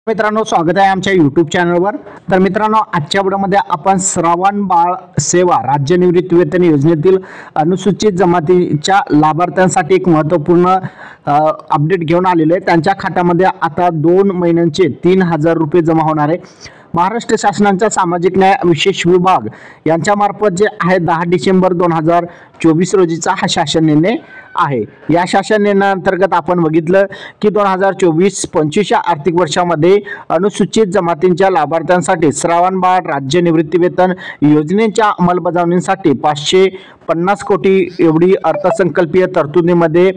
मित्रांनो, स्वागत आहे आमच्या YouTube चॅनलवर। तर मित्रांनो, आजच्या व्हिडिओमध्ये आपण श्रावण बाळ सेवा राज्य निवृत्ती वेतन योजनेतील अनुसूचित जमातीच्या लाभार्थ्यांसाठी एक महत्त्वपूर्ण अपडेट घेऊन आलेले आहे। त्यांच्या खात्यामध्ये आता 2 महिन्यांचे 3000 रुपये जमा होणार आहे। महाराष्ट्र शासनाचा सामाजिक न्याय विशेष विभाग यांच्या मार्फत जे आहे 10 डिसेंबर 2024 रोजीचा हा शासन निर्णय आहे। या शासन निर्णयाअंतर्गत आपण बघितलं की 2024-25 या आर्थिक वर्षामध्ये अनुसूचित जमातींच्या लाभार्थ्यांसाठी श्रावण बाळ राज्य निवृत्ती वेतन योजनेच्या अंमलबजावणीसाठी 550 कोटी एवढी अर्थसंकल्पीय तरतुदीमध्ये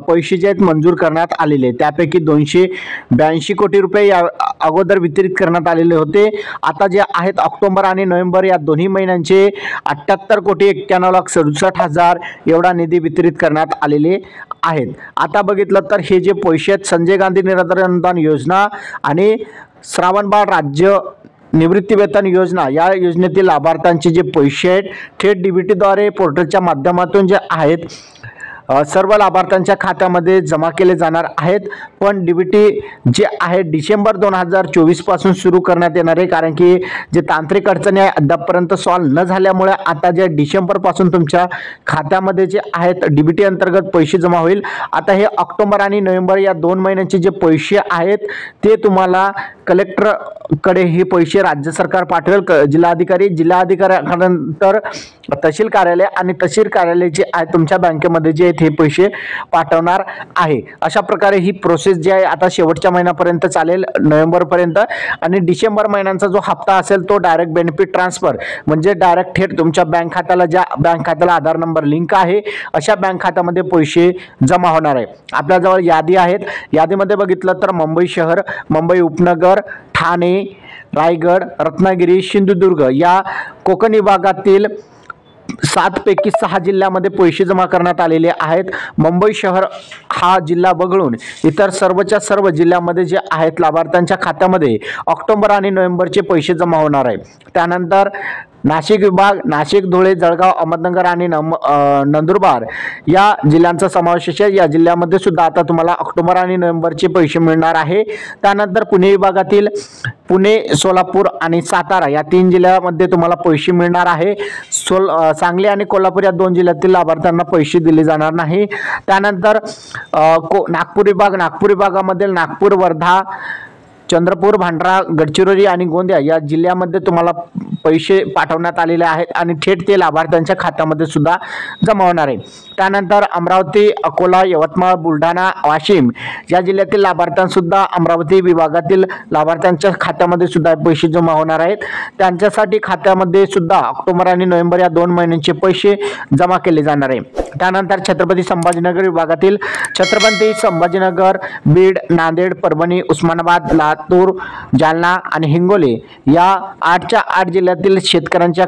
पैसे जे आहेत मंजूर करण्यात आलेले। त्यापैकी 282 कोटी रुपये या अगोदर वितरित करण्यात आलेले होते। आता जे आहेत ऑक्टोबर आणि नोव्हेंबर या दोन्ही महिन्यांचे 78 कोटी 91,67,000 एवढा निधी वितरित करण्यात आलेले आहेत। आता बघितलं तर हे जे पैसे आहेत संजय गांधी निराधार अनुदान योजना आणि श्रावण बाळ राज्य निवृत्ती वेतन योजना या योजनेतील लाभार्थ्यांचे जे पैसे आहेत थेट डीबीटी द्वारे पोर्टलच्या माध्यमातून जे आहेत सर्व लाभार्थ्यांच्या खात्यामध्ये जमा केले जाणार आहेत। पण डीबीटी जे आहे डिसेंबर 2024 पासून सुरू करण्यात येणार आहे, कारण की जे तांत्रिक अडचणी आहे अद्यापपर्यंत सॉल्व्ह न झाल्यामुळे आता जे डिसेंबर पासून तुमच्या खात्यामध्ये जे आहेत डीबीटी अंतर्गत पैसे जमा होईल। आता हे ऑक्टोबर आणि नोव्हेंबर या 2 महिन्यांचे जे पैसे आहेत ते तुम्हाला कलेक्टर कडे हे पैसे राज्य सरकार पाठवेल। जिल्हाधिकाऱ्यानंतर तहसील कार्यालय आणि तहसील कार्यालय जे आहे तुमच्या बँकेमध्ये जे हे पैसे पाठवणार आहे। अशा प्रकारे ही प्रोसेस जी आहे आता शेवटच्या महिन्यापर्यंत चालेल, नोव्हेंबर पर्यंत। आणि डिसेंबर महिन्याचा जो हप्ता असेल तो डायरेक्ट बेनिफिट ट्रान्सफर म्हणजे डायरेक्ट थेट तुमच्या बँक खात्याला, ज्या बँक खात्याला आधार नंबर लिंक आहे अशा बँक खात्यामध्ये पैसे जमा होणार आहे। आपल्याजवळ यादी आहेत, यादीमध्ये बघितलं तर मुंबई शहर, मुंबई उपनगर, ठाणे, रायगड, रत्नागिरी, सिंधुदुर्ग या कोकण विभागातील 7 पैकी 6 जिल्ह्यामध्ये पैसे जमा करण्यात आलेले आहेत। मुंबई शहर हा जिल्हा वगळून इतर सर्वच्या सर्व जिल्ह्यामध्ये जे आहेत लाभार्थ्यांच्या खात्यामध्ये ऑक्टोबर आणि नोव्हेंबरचे पैसे जमा होणार आहे। त्यानंतर नाशिक विभाग, नाशिक, धुळे, जळगाव, अहमदनगर आणि नंदुरबार या जिल्ह्यांचा समावेश आहे। या जिल्ह्यामध्ये सुद्धा आता तुम्हाला ऑक्टोबर आणि नोव्हेंबरचे पैसे मिळणार आहे। त्यानंतर पुणे विभागातील पुणे, सोलापूर आणि सातारा या 3 जिल्ह्यामध्ये तुम्हाला पैसे मिळणार आहे। सांगली आणि कोल्हापूर या 2 जिल्ह्यातील लाभार्थ्यांना पैसे दिले जाणार नाही। त्यानंतर नागपूर विभागामधील नागपूर, वर्धा, चंद्रपूर, भंडारा, गडचिरोली आणि गोंदिया या जिल्ह्यामध्ये तुम्हाला पैसे पाठवण्यात आलेले आहेत आणि थेट ते लाभार्थ्यांच्या खात्यामध्ये सुद्धा जमा होणार आहे। त्यानंतर अमरावती, अकोला, यवतमाळ, बुलढाणा, वाशिम या जिल्ह्यातील लाभार्थ्यांसुद्धा अमरावती विभागातील लाभार्थ्यांच्या खात्यामध्ये सुद्धा पैसे जमा होणार आहेत। त्यांच्यासाठी खात्यामध्ये सुद्धा ऑक्टोबर आणि नोव्हेंबर या 2 महिन्यांचे पैसे जमा केले जाणार आहे। त्यानंतर छत्रपती संभाजीनगर विभागातील छत्रपती संभाजीनगर, बीड, नांदेड, परभणी, उस्मानाबाद, लातूर, जालना आणि हिंगोली या 8च्या 8 जिल्ह्यातील शेतकऱ्यांच्या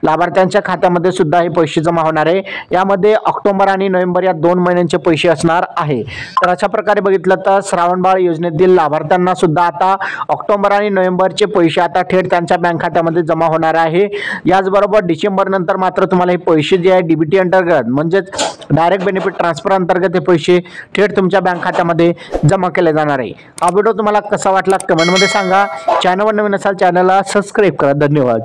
लाभार्थ्यांच्या खात्यामध्ये सुद्धा हे पैसे जमा होणार आहे। यामध्ये ऑक्टोबर आणि नोव्हेंबर या 2 महिन्यांचे पैसे असणार आहे। तर अशा प्रकारे बघितलं तर श्रावण बाळ योजनेतील लाभार्थ्यांना सुद्धा आता ऑक्टोबर आणि नोव्हेंबरचे पैसे आता थेट त्यांच्या बँक खात्यामध्ये जमा होणार आहे। याचबरोबर डिसेंबर नंतर मात्र तुम्हाला हे पैसे जे आहे डीबीटी अंतर्गत म्हणजेच डायरेक्ट बेनिफिट ट्रान्सफर अंतर्गत हे पैसे थेट तुमच्या बँक खात्यामध्ये जमा केले जाणार आहे। हा व्हिडिओ तुम्हाला कसा वाटला कमेंटमध्ये सांगा। चॅनलवर नवीन असाल चॅनलला सबस्क्राईब करा। धन्यवाद।